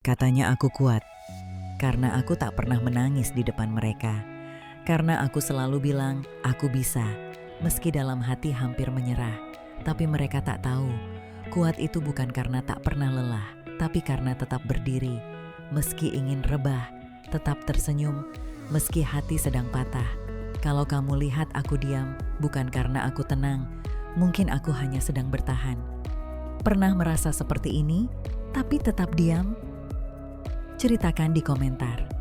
Katanya aku kuat, karena aku tak pernah menangis di depan mereka. Karena aku selalu bilang, aku bisa, meski dalam hati hampir menyerah. Tapi mereka tak tahu, kuat itu bukan karena tak pernah lelah, tapi karena tetap berdiri. Meski ingin rebah, tetap tersenyum, meski hati sedang patah. Kalau kamu lihat aku diam, bukan karena aku tenang, mungkin aku hanya sedang bertahan. Pernah merasa seperti ini, tapi tetap diam? Ceritakan di komentar.